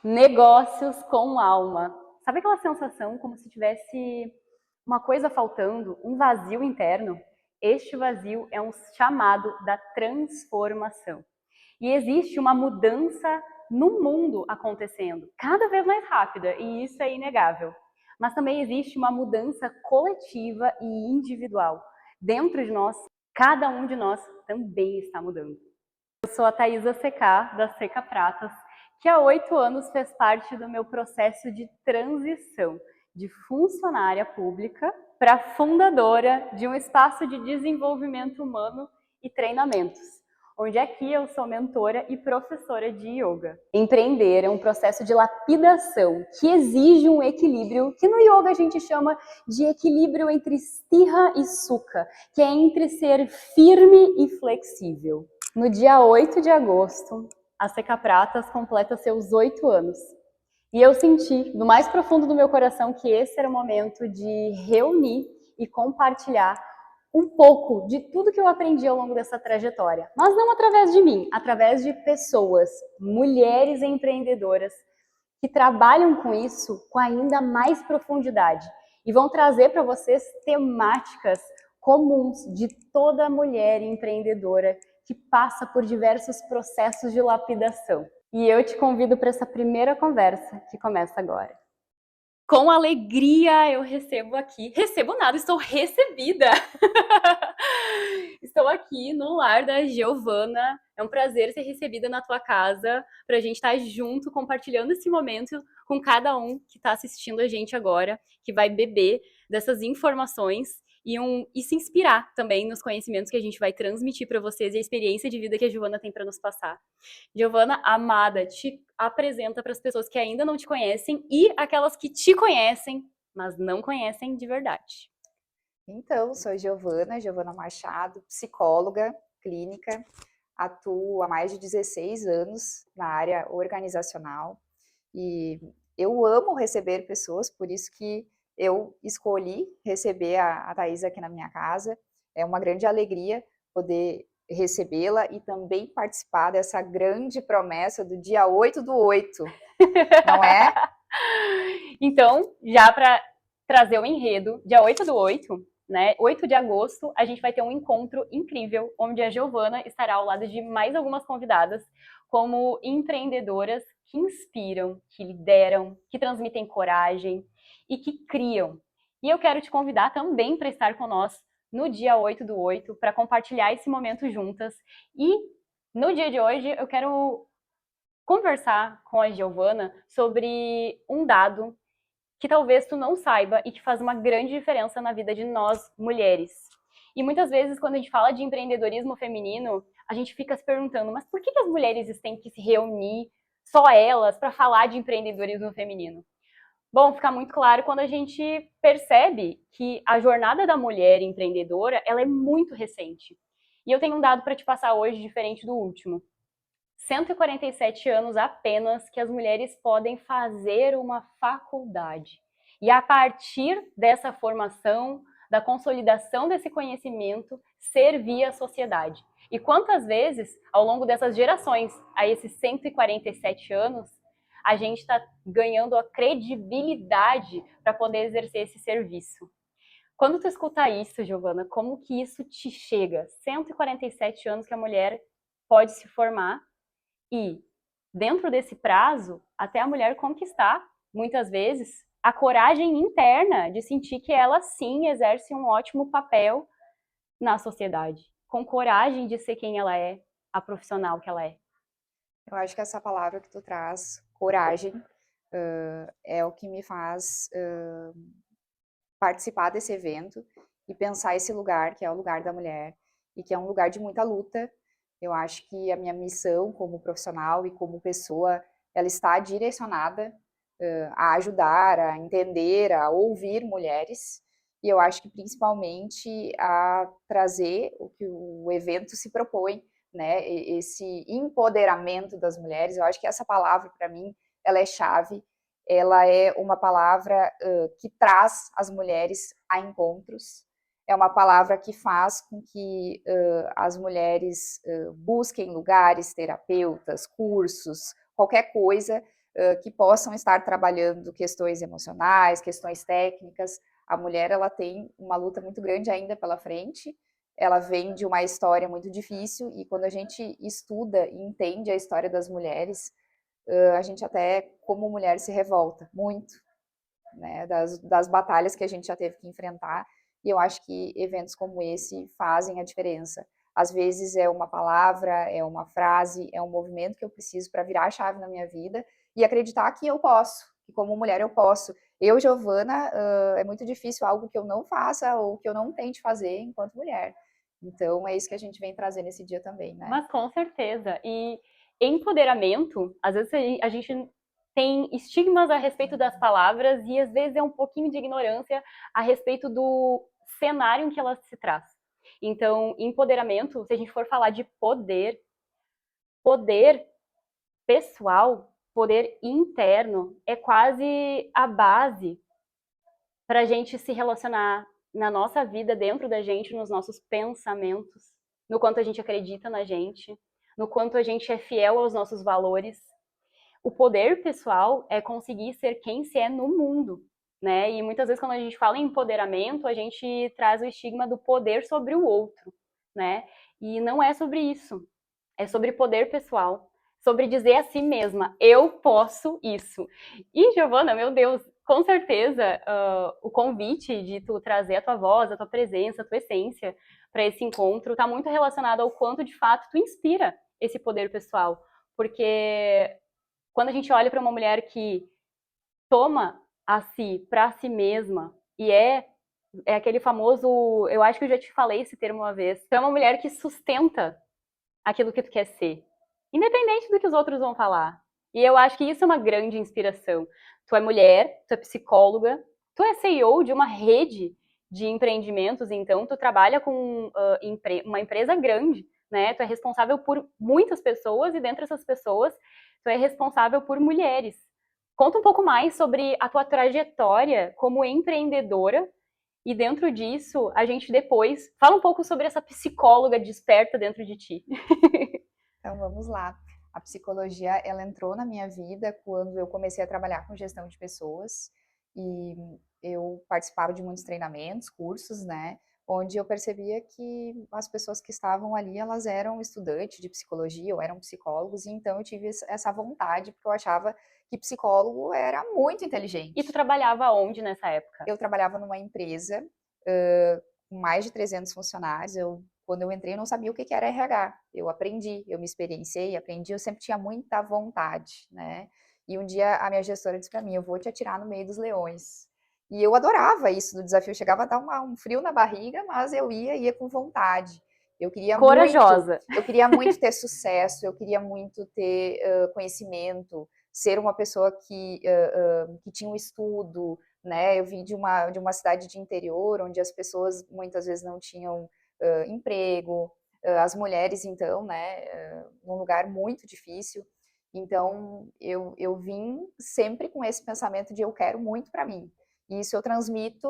Negócios com alma. Sabe aquela sensação como se tivesse uma coisa faltando, um vazio interno? Este vazio é um chamado da transformação. E existe uma mudança no mundo acontecendo, cada vez mais rápida, e isso é inegável. Mas também existe uma mudança coletiva e individual. Dentro de nós, cada um de nós também está mudando. Eu sou a Thaisa Seca, da Seca Pratas, que há 8 anos fez parte do meu processo de transição de funcionária pública para fundadora de um espaço de desenvolvimento humano e treinamentos, onde aqui eu sou mentora e professora de yoga. Empreender é um processo de lapidação que exige um equilíbrio que no yoga a gente chama de equilíbrio entre sthira e sukha, que é entre ser firme e flexível. No dia 8 de agosto, a Seca Pratas completa seus 8 anos. E eu senti, no mais profundo do meu coração, que esse era o momento de reunir e compartilhar um pouco de tudo que eu aprendi ao longo dessa trajetória. Mas não através de mim, através de pessoas, mulheres empreendedoras, que trabalham com isso com ainda mais profundidade e vão trazer para vocês temáticas comuns de toda mulher empreendedora que passa por diversos processos de lapidação. E eu te convido para essa primeira conversa que começa agora. Com alegria eu recebo nada, estou recebida. Estou aqui no lar da Giovana. É um prazer ser recebida na tua casa, para a gente estar junto, compartilhando esse momento com cada um que está assistindo a gente agora, que vai beber dessas informações e se inspirar também nos conhecimentos que a gente vai transmitir para vocês e a experiência de vida que a Giovana tem para nos passar. Giovana, amada, te apresenta para as pessoas que ainda não te conhecem e aquelas que te conhecem, mas não conhecem de verdade. Então, sou Giovana Machado, psicóloga clínica, atuo há mais de 16 anos na área organizacional e eu amo receber pessoas, por isso que eu escolhi receber a Thaisa aqui na minha casa. É uma grande alegria poder recebê-la e também participar dessa grande promessa do dia 8/8, não é? Então, já para trazer o enredo, dia 8/8, né, 8 de agosto, a gente vai ter um encontro incrível, onde a Giovana estará ao lado de mais algumas convidadas, como empreendedoras que inspiram, que lideram, que transmitem coragem e que criam. E eu quero te convidar também para estar com nós no dia 8/8, para compartilhar esse momento juntas. E no dia de hoje, eu quero conversar com a Giovana sobre um dado que talvez tu não saiba e que faz uma grande diferença na vida de nós, mulheres. E muitas vezes, quando a gente fala de empreendedorismo feminino, a gente fica se perguntando, mas por que as mulheres têm que se reunir, só elas, para falar de empreendedorismo feminino? Bom, fica muito claro quando a gente percebe que a jornada da mulher empreendedora, ela é muito recente. E eu tenho um dado para te passar hoje, diferente do último. 147 anos apenas que as mulheres podem fazer uma faculdade. E a partir dessa formação, da consolidação desse conhecimento, servir a sociedade. E quantas vezes, ao longo dessas gerações, a esses 147 anos, a gente está ganhando a credibilidade para poder exercer esse serviço. Quando tu escuta isso, Giovana, como que isso te chega? 147 anos que a mulher pode se formar e, dentro desse prazo, até a mulher conquistar, muitas vezes, a coragem interna de sentir que ela sim exerce um ótimo papel na sociedade, com coragem de ser quem ela é, a profissional que ela é. Eu acho que essa palavra que tu traz, coragem, é o que me faz participar desse evento e pensar esse lugar, que é o lugar da mulher, e que é um lugar de muita luta. Eu acho que a minha missão como profissional e como pessoa, ela está direcionada a ajudar, a entender, a ouvir mulheres, e eu acho que principalmente a trazer o que o evento se propõe, né, esse empoderamento das mulheres. Eu acho que essa palavra, para mim, ela é chave, ela é uma palavra que traz as mulheres a encontros, é uma palavra que faz com que as mulheres busquem lugares, terapeutas, cursos, qualquer coisa, que possam estar trabalhando questões emocionais, questões técnicas. A mulher, ela tem uma luta muito grande ainda pela frente, ela vem de uma história muito difícil, e quando a gente estuda e entende a história das mulheres, a gente até, como mulher, se revolta muito, né, das batalhas que a gente já teve que enfrentar, e eu acho que eventos como esse fazem a diferença. Às vezes é uma palavra, é uma frase, é um movimento que eu preciso para virar a chave na minha vida e acreditar que eu posso, que como mulher eu posso. Eu, Giovana, é muito difícil algo que eu não faça ou que eu não tente fazer enquanto mulher. Então é isso que a gente vem trazer nesse dia também, né? Mas com certeza. E empoderamento, às vezes a gente tem estigmas a respeito das palavras e às vezes é um pouquinho de ignorância a respeito do cenário em que ela se traz. Então, empoderamento, se a gente for falar de poder, poder pessoal, poder interno, é quase a base para a gente se relacionar na nossa vida, dentro da gente, nos nossos pensamentos, no quanto a gente acredita na gente, no quanto a gente é fiel aos nossos valores. O poder pessoal é conseguir ser quem se é no mundo, né? E muitas vezes quando a gente fala em empoderamento, a gente traz o estigma do poder sobre o outro, né? E não é sobre isso. É sobre poder pessoal, sobre dizer a si mesma, eu posso isso. E, Giovana, meu Deus, com certeza o convite de tu trazer a tua voz, a tua presença, a tua essência para esse encontro está muito relacionado ao quanto, de fato, tu inspira esse poder pessoal. Porque quando a gente olha para uma mulher que toma a si, para si mesma, e é aquele famoso, eu acho que eu já te falei esse termo uma vez, tu é uma mulher que sustenta aquilo que tu quer ser, independente do que os outros vão falar. E eu acho que isso é uma grande inspiração. Tu é mulher, tu é psicóloga, tu é CEO de uma rede de empreendimentos, então tu trabalha com uma empresa grande, né? Tu é responsável por muitas pessoas e dentre essas pessoas, tu é responsável por mulheres. Conta um pouco mais sobre a tua trajetória como empreendedora e dentro disso, a gente depois fala um pouco sobre essa psicóloga desperta dentro de ti. Então vamos lá. A psicologia, ela entrou na minha vida quando eu comecei a trabalhar com gestão de pessoas, e eu participava de muitos treinamentos, cursos, né, onde eu percebia que as pessoas que estavam ali, elas eram estudantes de psicologia ou eram psicólogos, e então eu tive essa vontade, porque eu achava que psicólogo era muito E tu inteligente. trabalhava onde nessa época? Eu trabalhava numa empresa com mais de 300 funcionários. Quando eu entrei, eu não sabia o que era RH. Eu aprendi, eu me experienciei, aprendi. Eu sempre tinha muita vontade, né? E um dia a minha gestora disse para mim: eu vou te atirar no meio dos leões. E eu adorava isso do desafio. Chegava a dar um frio na barriga, mas eu ia com vontade. Corajosa. Eu queria muito ter sucesso, eu queria muito ter conhecimento, ser uma pessoa que tinha um estudo, né? Eu vim de uma cidade de interior, onde as pessoas muitas vezes não tinham emprego, as mulheres, então, né, num lugar muito difícil. Então, eu vim sempre com esse pensamento de eu quero muito para mim. E isso eu transmito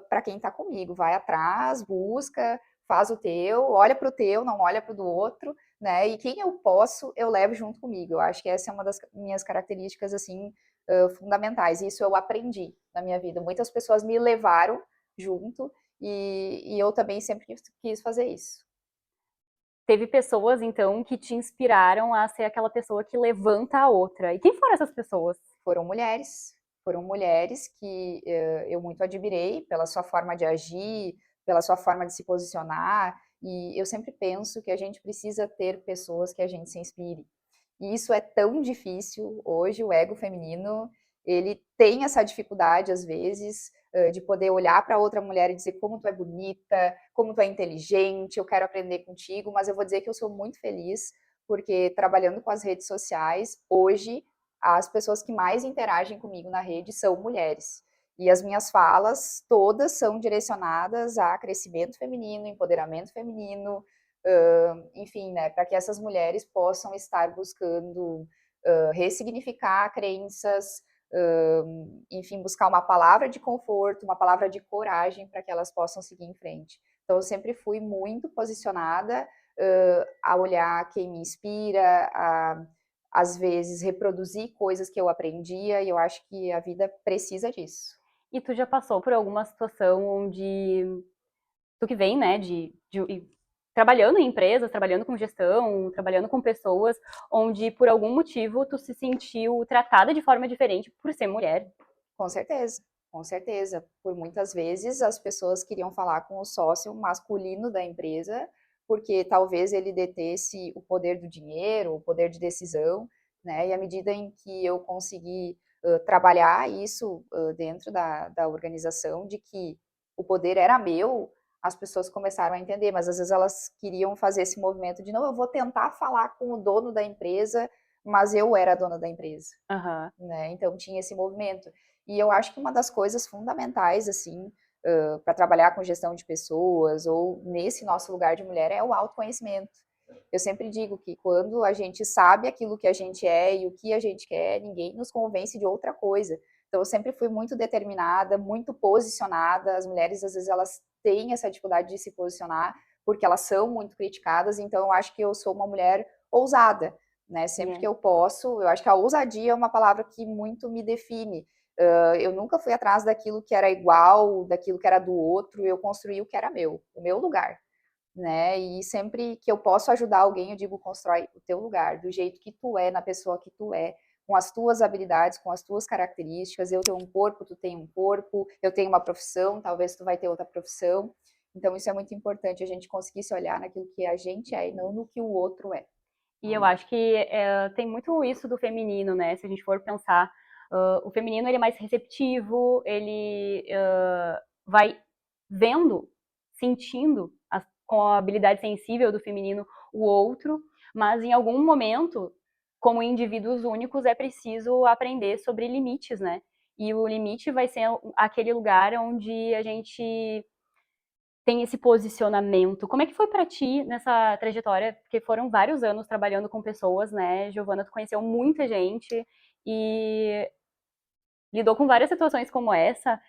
para quem está comigo. Vai atrás, busca, faz o teu, olha para o teu, não olha para o do outro, né? E quem eu posso, eu levo junto comigo. Eu acho que essa é uma das minhas características, assim, fundamentais. Isso eu aprendi na minha vida. Muitas pessoas me levaram junto e eu também sempre quis fazer isso. Teve pessoas, então, que te inspiraram a ser aquela pessoa que levanta a outra. E quem foram essas pessoas? Foram mulheres que eu muito admirei pela sua forma de agir, pela sua forma de se posicionar, e eu sempre penso que a gente precisa ter pessoas que a gente se inspire. E isso é tão difícil hoje, o ego feminino, ele tem essa dificuldade, às vezes, de poder olhar para outra mulher e dizer como tu é bonita, como tu é inteligente, eu quero aprender contigo, mas eu vou dizer que eu sou muito feliz, porque trabalhando com as redes sociais, hoje, as pessoas que mais interagem comigo na rede são mulheres. E as minhas falas todas são direcionadas a crescimento feminino, empoderamento feminino, enfim, né, para que essas mulheres possam estar buscando ressignificar crenças, enfim, buscar uma palavra de conforto, uma palavra de coragem para que elas possam seguir em frente. Então, eu sempre fui muito posicionada a olhar quem me inspira, às vezes, reproduzir coisas que eu aprendia, e eu acho que a vida precisa disso. E tu já passou por alguma situação onde tu que vem, né, trabalhando em empresas, trabalhando com gestão, trabalhando com pessoas, onde por algum motivo tu se sentiu tratada de forma diferente por ser mulher? Com certeza, com certeza. Por muitas vezes as pessoas queriam falar com o sócio masculino da empresa, porque talvez ele detesse o poder do dinheiro, o poder de decisão, né? E à medida em que eu consegui trabalhar isso dentro da organização, de que o poder era meu, as pessoas começaram a entender, mas às vezes elas queriam fazer esse movimento de não, eu vou tentar falar com o dono da empresa, mas eu era a dona da empresa, Aham. né? Então tinha esse movimento. E eu acho que uma das coisas fundamentais, assim, para trabalhar com gestão de pessoas ou nesse nosso lugar de mulher é o autoconhecimento. Eu sempre digo que quando a gente sabe aquilo que a gente é e o que a gente quer, ninguém nos convence de outra coisa. Então eu sempre fui muito determinada, muito posicionada. As mulheres às vezes elas têm essa dificuldade de se posicionar porque elas são muito criticadas. Então eu acho que eu sou uma mulher ousada, né? Sempre que eu posso, eu acho que a ousadia é uma palavra que muito me define. Eu nunca fui atrás daquilo que era igual, daquilo que era do outro, eu construí o que era meu, o meu lugar, né? E sempre que eu posso ajudar alguém, eu digo, constrói o teu lugar, do jeito que tu é, na pessoa que tu é, com as tuas habilidades, com as tuas características. Eu tenho um corpo, tu tem um corpo, eu tenho uma profissão, talvez tu vai ter outra profissão. Então isso é muito importante, a gente conseguir se olhar naquilo que a gente é e não no que o outro é. E eu acho que tem muito isso do feminino, né? Se a gente for pensar, o feminino ele é mais receptivo, ele vai vendo, sentindo com a habilidade sensível do feminino o outro, mas em algum momento, como indivíduos únicos, é preciso aprender sobre limites, né? E o limite vai ser aquele lugar onde a gente tem esse posicionamento. Como é que foi para ti nessa trajetória? Porque foram vários anos trabalhando com pessoas, né? Giovana, tu conheceu muita gente e lidou com várias situações como essa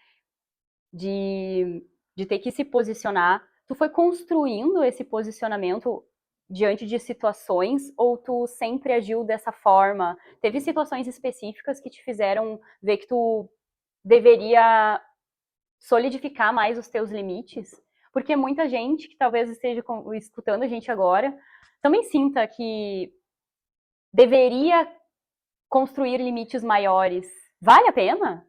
de, de ter que se posicionar. Tu foi construindo esse posicionamento diante de situações ou tu sempre agiu dessa forma? Teve situações específicas que te fizeram ver que tu deveria solidificar mais os teus limites, porque muita gente que talvez esteja escutando a gente agora também sinta que deveria construir limites maiores. Vale a pena?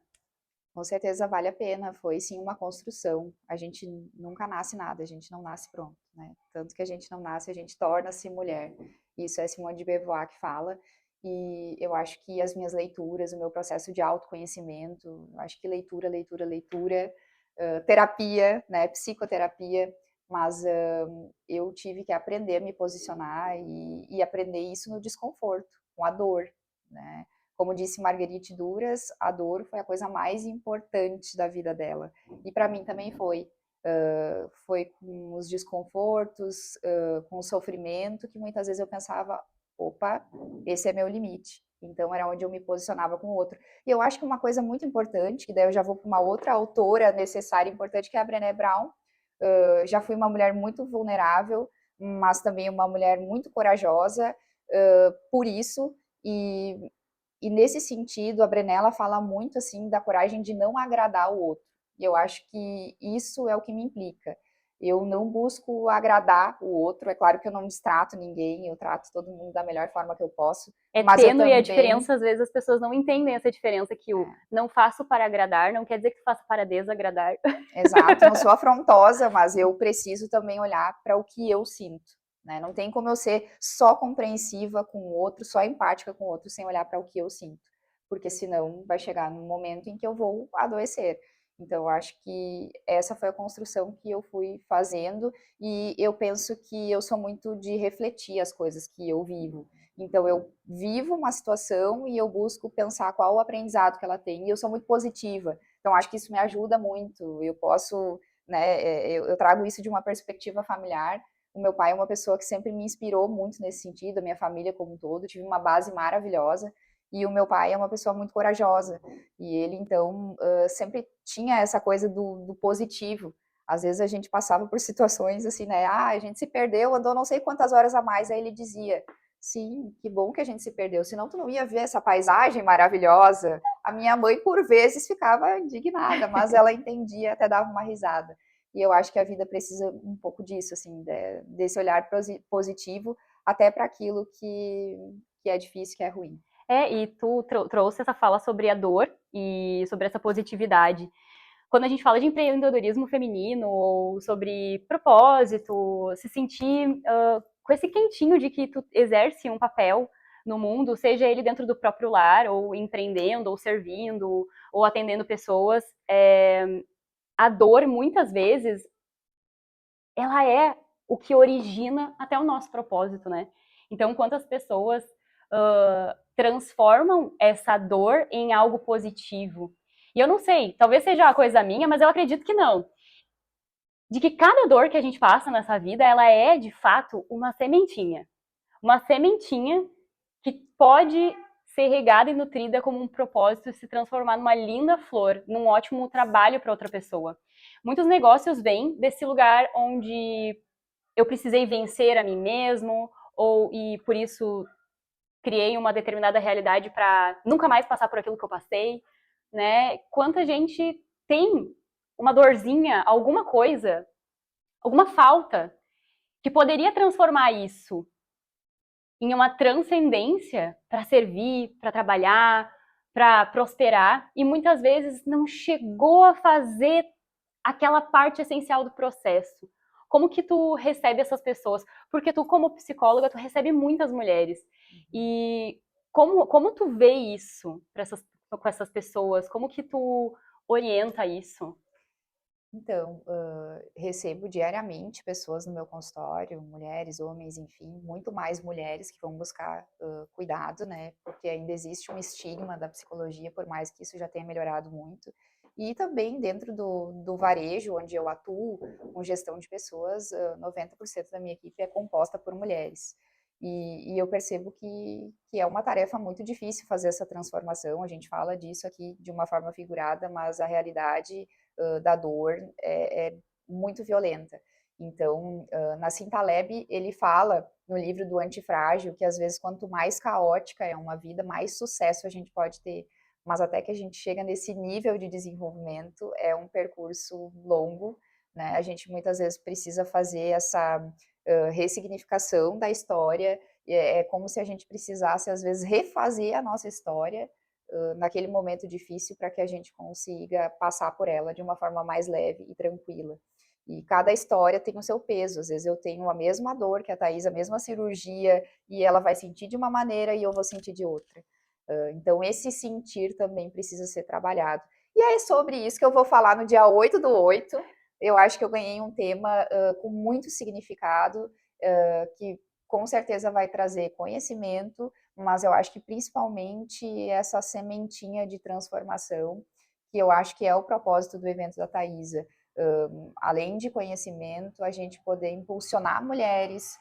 Com certeza vale a pena, foi sim uma construção. A gente nunca nasce nada, a gente não nasce pronto, né? Tanto que a gente não nasce, a gente torna-se mulher. Isso é Simone de Beauvoir que fala. E eu acho que as minhas leituras, o meu processo de autoconhecimento, eu acho que leitura, leitura, leitura, terapia, né? Psicoterapia, mas eu tive que aprender a me posicionar e aprender isso no desconforto, com a dor, né? Como disse Marguerite Duras, a dor foi a coisa mais importante da vida dela. E para mim também foi. Foi com os desconfortos, com o sofrimento, que muitas vezes eu pensava, opa, esse é meu limite. Então era onde eu me posicionava com o outro. E eu acho que uma coisa muito importante, que daí eu já vou para uma outra autora necessária e importante, que é a Brené Brown. Já fui uma mulher muito vulnerável, mas também uma mulher muito corajosa, por isso, e nesse sentido, a Brenella fala muito assim da coragem de não agradar o outro. E eu acho que isso é o que me implica. Eu não busco agradar o outro. É claro que eu não destrato ninguém, eu trato todo mundo da melhor forma que eu posso, É mas eu tênue a também, diferença, às vezes as pessoas não entendem essa diferença que o não faço para agradar não quer dizer que tu faça para desagradar. exato, não sou afrontosa, mas eu preciso também olhar para o que eu sinto. Né? Não tem como eu ser só compreensiva com o outro, só empática com o outro, sem olhar para o que eu sinto. Porque senão vai chegar num momento em que eu vou adoecer. Então, eu acho que essa foi a construção que eu fui fazendo, e eu penso que eu sou muito de refletir as coisas que eu vivo. Então, eu vivo uma situação e eu busco pensar qual o aprendizado que ela tem, e eu sou muito positiva. Então, acho que isso me ajuda muito. Eu posso, né, eu trago isso de uma perspectiva familiar. O meu pai é uma pessoa que sempre me inspirou muito nesse sentido, a minha família como um todo. Tive uma base maravilhosa. E o meu pai é uma pessoa muito corajosa. E ele, então, sempre tinha essa coisa do positivo. Às vezes a gente passava por situações assim, né? Ah, a gente se perdeu, andou não sei quantas horas a mais. Aí ele dizia: Sim, que bom que a gente se perdeu, senão tu não ia ver essa paisagem maravilhosa. A minha mãe, por vezes, ficava indignada, mas ela entendia, até dava uma risada. E eu acho que a vida precisa um pouco disso, assim, desse olhar positivo, até para aquilo que é difícil, que é ruim. E tu trouxe essa fala sobre a dor e sobre essa positividade. Quando a gente fala de empreendedorismo feminino ou sobre propósito, se sentir com esse quentinho de que tu exerce um papel no mundo, seja ele dentro do próprio lar, ou empreendendo, ou servindo, ou atendendo pessoas, a dor, muitas vezes, ela é o que origina até o nosso propósito, né? Então, quantas pessoas transformam essa dor em algo positivo? E eu não sei, talvez seja uma coisa minha, mas eu acredito que não. De que cada dor que a gente passa nessa vida, ela é, de fato, uma sementinha. Uma sementinha que pode ser regada e nutrida como um propósito e se transformar numa linda flor, num ótimo trabalho para outra pessoa. Muitos negócios vêm desse lugar onde eu precisei vencer a mim mesmo, e por isso criei uma determinada realidade para nunca mais passar por aquilo que eu passei, né? Quanta gente tem uma dorzinha, alguma coisa, alguma falta, que poderia transformar isso em uma transcendência para servir, para trabalhar, para prosperar, e muitas vezes não chegou a fazer aquela parte essencial do processo. Como que tu recebe essas pessoas? Porque tu, como psicóloga, tu recebe muitas mulheres. E como tu vê isso com essas pessoas? Como que tu orienta isso? Então, recebo diariamente pessoas no meu consultório, mulheres, homens, enfim, muito mais mulheres que vão buscar cuidado, né? Porque ainda existe um estigma da psicologia, por mais que isso já tenha melhorado muito. E também dentro do varejo, onde eu atuo, com gestão de pessoas, 90% da minha equipe é composta por mulheres. E eu percebo que é uma tarefa muito difícil fazer essa transformação. A gente fala disso aqui de uma forma figurada, mas a realidade da dor é muito violenta. Então, Nassim Taleb, ele fala no livro do Antifrágil que às vezes quanto mais caótica é uma vida, mais sucesso a gente pode ter. Mas até que a gente chega nesse nível de desenvolvimento, é um percurso longo, né? A gente muitas vezes precisa fazer essa ressignificação da história, é como se a gente precisasse às vezes refazer a nossa história naquele momento difícil para que a gente consiga passar por ela de uma forma mais leve e tranquila. E cada história tem o seu peso. Às vezes eu tenho a mesma dor que a Thaís, a mesma cirurgia, e ela vai sentir de uma maneira e eu vou sentir de outra. Então, esse sentir também precisa ser trabalhado. E é sobre isso que eu vou falar no dia 8/8. Eu acho que eu ganhei um tema com muito significado, que com certeza vai trazer conhecimento, mas eu acho que principalmente essa sementinha de transformação, que eu acho que é o propósito do evento da Thaisa. Além de conhecimento, a gente poder impulsionar mulheres,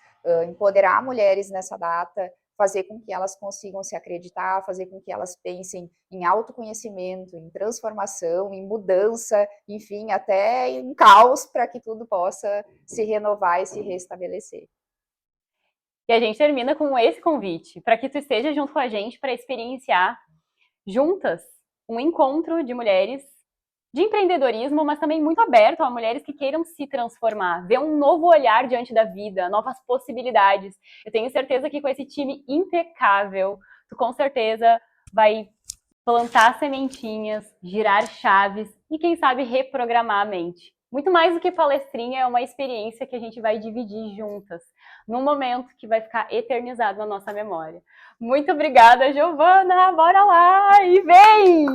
empoderar mulheres nessa data, fazer com que elas consigam se acreditar, fazer com que elas pensem em autoconhecimento, em transformação, em mudança, enfim, até em caos, para que tudo possa se renovar e se restabelecer. E a gente termina com esse convite, para que tu esteja junto com a gente para experienciar juntas um encontro de mulheres de empreendedorismo, mas também muito aberto a mulheres que queiram se transformar, ver um novo olhar diante da vida, novas possibilidades. Eu tenho certeza que com esse time impecável, tu com certeza vai plantar sementinhas, girar chaves e, quem sabe, reprogramar a mente. Muito mais do que palestrinha, é uma experiência que a gente vai dividir juntas, num momento que vai ficar eternizado na nossa memória. Muito obrigada, Giovana! Bora lá e vem!